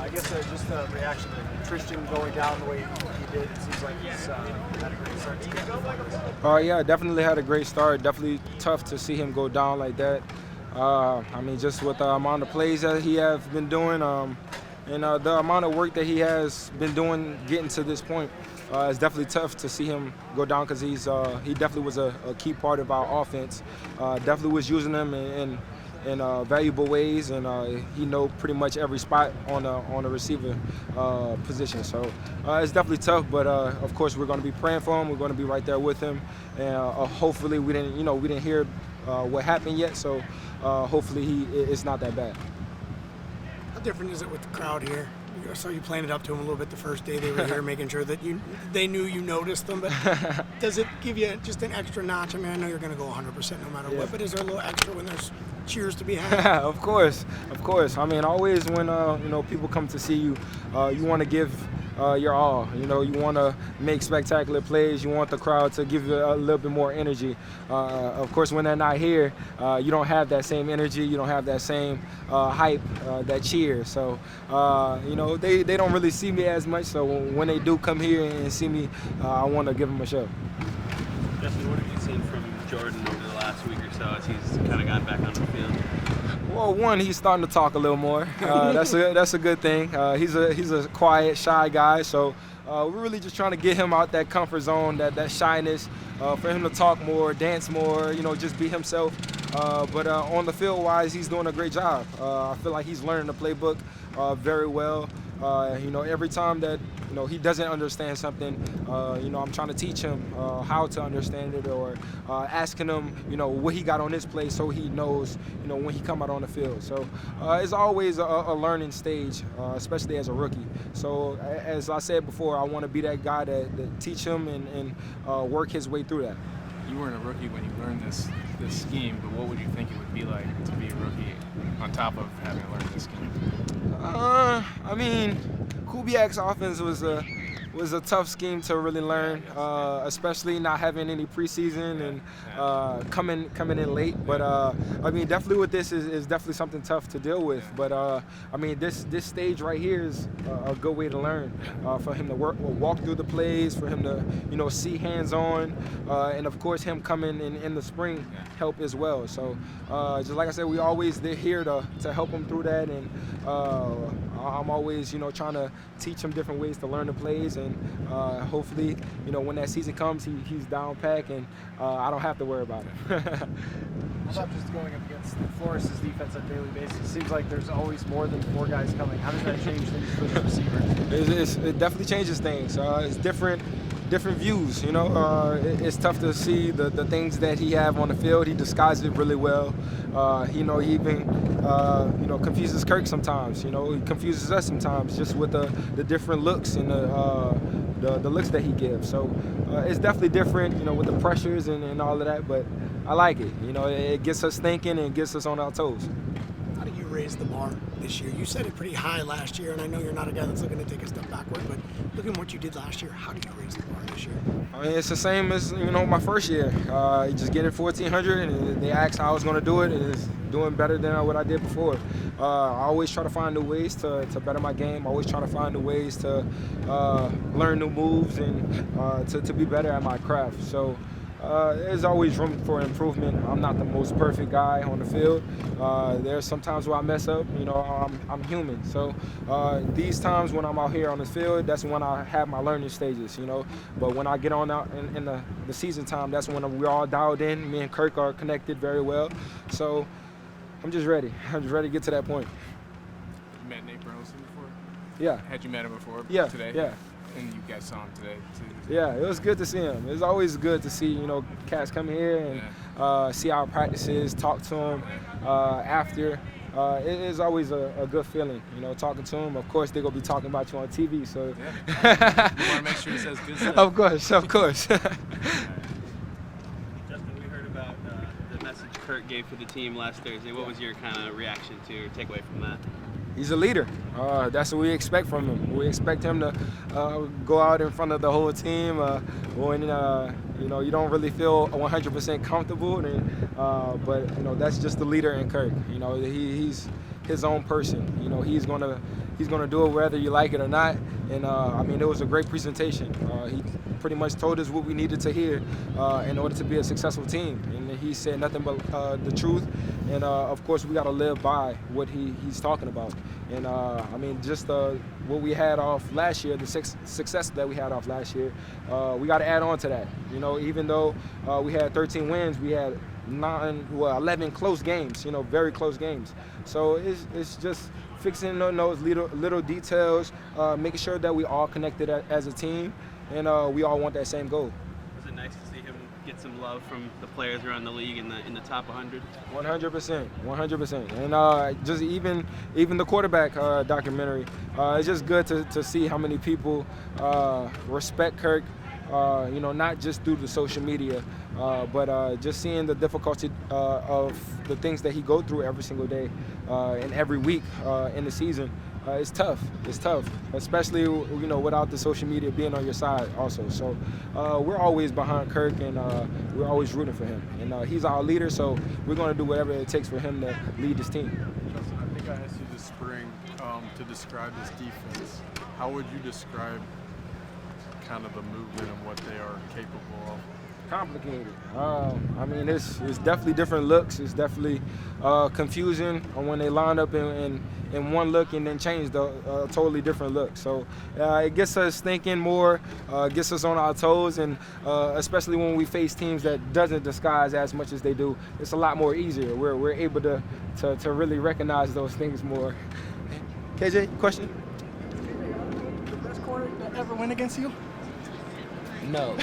I guess just the reaction to Tristan going down the way he did. It seems like he's had a great start to the Yeah, definitely had a great start. Definitely tough to see him go down like that. I mean, just with the amount of plays that he has been doing and the amount of work that he has been doing getting to this point, it's definitely tough to see him go down because he definitely was a key part of our offense. Definitely was using them in valuable ways, and he know pretty much every spot on the receiver position. So it's definitely tough, but of course we're going to be praying for him. We're going to be right there with him, and hopefully we didn't hear what happened yet. So hopefully it's not that bad. How different is it with the crowd here? I saw you playing it up to them a little bit the first day they were here, making sure that they knew you noticed them. But does it give you just an extra notch? I mean, I know you're going to go 100% no matter what, but is there a little extra when there's cheers to be had? Of course. I mean, always when people come to see you, you want to give your all. You want to make spectacular plays. You want the crowd to give you a little bit more energy. Of course, when they're not here, you don't have that same energy. You don't have that same hype, that cheer. So, they don't really see me as much. So when they do come here and see me, I want to give them a show. Justin, what have you seen from Jordan over the last week or so as he's kind of gotten back on the field? Well, one, he's starting to talk a little more. That's a good thing. He's a quiet, shy guy. So we're really just trying to get him out that comfort zone, that shyness, for him to talk more, dance more, just be himself. But on the field-wise, he's doing a great job. I feel like he's learning the playbook very well. Every time that he doesn't understand something, I'm trying to teach him how to understand it, or asking him, what he got on his play so he knows, when he come out on the field. So it's always a learning stage, especially as a rookie. So as I said before, I want to be that guy that teach him and work his way through that. You weren't a rookie when you learned this scheme, but what would you think it would be like to be a rookie on top of having learned this scheme? I mean, Kubiak's offense was a tough scheme to really learn, especially not having any preseason and coming in late. But I mean, definitely with this is definitely something tough to deal with. But I mean, this stage right here is a good way to learn, for him to walk through the plays, for him to see hands-on, and of course him coming in the spring help as well. So just like I said, we always here to help him through that, and I'm always trying to teach him different ways to learn the plays, and hopefully when that season comes, he's down pack, and I don't have to worry about it. How about just going up against Flores' defense on a daily basis? It seems like there's always more than 4 guys coming. How does that change things for the receivers? It definitely changes things. It's different views. It's tough to see the things that he have on the field. He disguises it really well. He even confuses Kirk sometimes. He confuses us sometimes just with the different looks and the looks that he gives. So it's definitely different, with the pressures and all of that. But I like it. It gets us thinking and gets us on our toes. How do you raise the bar this year? You set it pretty high last year, and I know you're not a guy that's looking to take a step backward, but looking at what you did last year, how do you raise the bar this year? I mean, it's the same as, my first year. Just getting 1,400, and they asked how I was going to do it, and it's doing better than what I did before. I always try to find new ways to better my game. I always try to find new ways to learn new moves and to be better at my craft. So there's always room for improvement. I'm not the most perfect guy on the field. There's some times where I mess up. I'm human. So these times when I'm out here on the field, that's when I have my learning stages. But when I get on out in the season time, that's when we're all dialed in. Me and Kirk are connected very well. So I'm just ready. I'm just ready to get to that point. You met Nate Burleson before? Yeah. Had you met him before? Yeah. Today? Yeah. And you guys saw him today too? Yeah, it was good to see him. It's always good to see, cats come here and see our practices, talk to him after. It is always a good feeling, talking to him. Of course, they're going to be talking about you on TV, so. Yeah. You want to make sure he says good stuff. Of course. Justin, we heard about the message Kurt gave for the team last Thursday. What was your kind of reaction to or takeaway from that? He's a leader. That's what we expect from him. We expect him to go out in front of the whole team when you don't really feel 100% comfortable. But that's just the leader in Kirk. his own person. You know, he's gonna do it whether you like it or not. And I mean, it was a great presentation. He pretty much told us what we needed to hear in order to be a successful team. And he said nothing but the truth. And of course, we got to live by what he's talking about. And I mean, just what we had off last year, the success that we had off last year, we got to add on to that. You know, even though we had 13 wins, we had 11 close games. You know, very close games. So it's just fixing those little details, making sure that we all connected as a team, and we all want that same goal. Was it nice to see him get some love from the players around the league in the top 100? 100%. And just even the quarterback documentary, it's just good to see how many people respect Kirk. You know, not just through the social media, but just seeing the difficulty of the things that he go through every single day and every week in the season. It's tough. It's tough, especially, you know, without the social media being on your side also. So we're always behind Kirk, and we're always rooting for him. And he's our leader, so we're going to do whatever it takes for him to lead this team. Justin, I think I asked you this spring to describe this defense. How would you describe kind of the movement and what they are capable of? Complicated. I mean, it's definitely different looks. It's definitely confusing when they line up in one look and then change the totally different look. So it gets us thinking more, gets us on our toes, and especially when we face teams that doesn't disguise as much as they do, it's a lot more easier. We're able to really recognize those things more. KJ, question? The best corner that ever win against you? No.